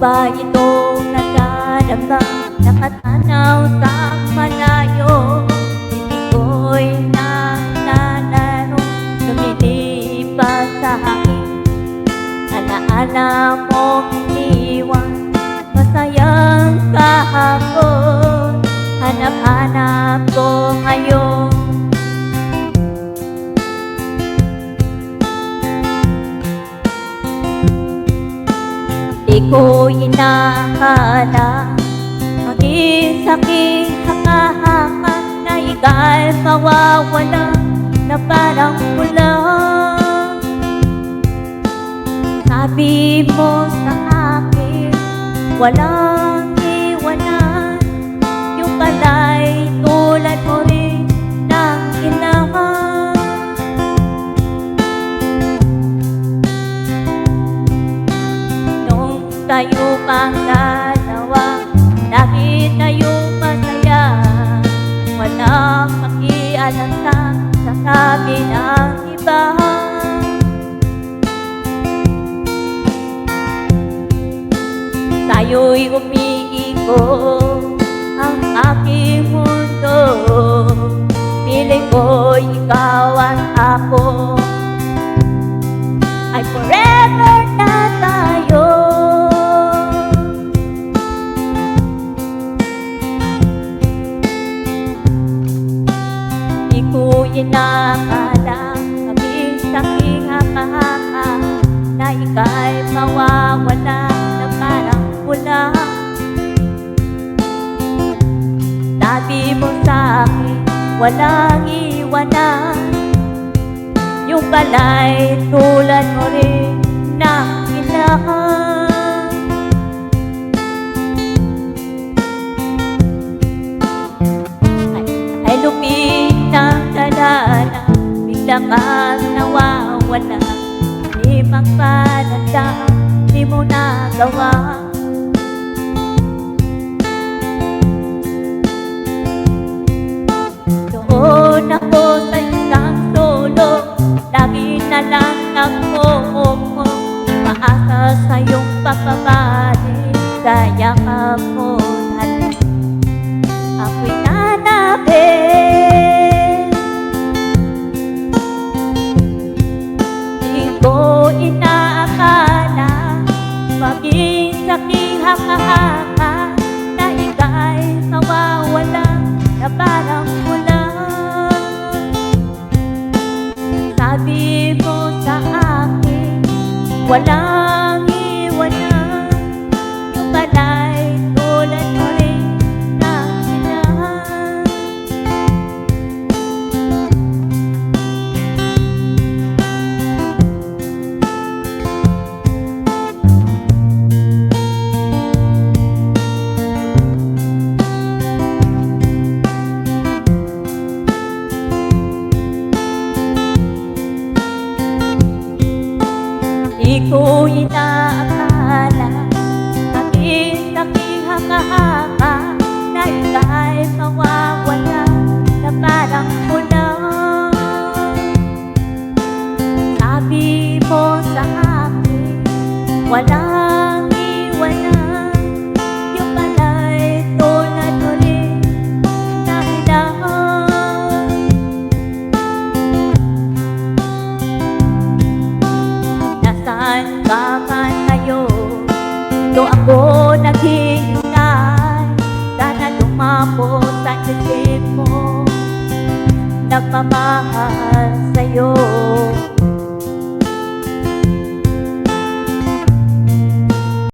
ba itong nagdarama? Nakatanaw sa malayo, hindi ko'y nalalaro. Lumilipas sa akin, alaala mong iniwan. Masayang kahapon, hanap-hanap ko ngayon. Di ko inakala maging saking haka-haka na ika'y mawawala na parang ulan. Sabi mo sa akin, walang iwanan, yung pala'y tulad mo rin ng kailangan. Nung tayo pang dalawa, lagi tayong masaya, walang pakialala sa sabi ng iba. Sa'yo'y umiikot ang aking mundo, piling ko ikaw at ako ay forever na tayo. Di ko inakala maging saking haka-haka na ika'y mawawala na parang wala. Sabi mo sa akin, walang iwanan, yung pala'y tulad mo rin ng kailangan. Ay lupit ng dalana, biglang kang nawawala. Di magpalanda, di mo nagawa. Doon ako sa isang solo, lagi na lang ako maasa sa iyong papabalik sa yakap mo. Ako'y nanapin, di ko inaakala maging saking haka-haka na ika'y mawawala na parang wala. Sabi mo sa akin, walang iwanan, yung pala'y tulad mo rin ng kailangan. Di ko inaakala maging saking haka-haka na ika'y mawawala na parang ulan. Sabi mo sa akin, walang iwanan, yung pala'y tulad mo rin na kailangan. Nasaan ka man ngayon, dito ako naghihintay. Sana lumapot sa isip mo, nagmamahal sa'yo.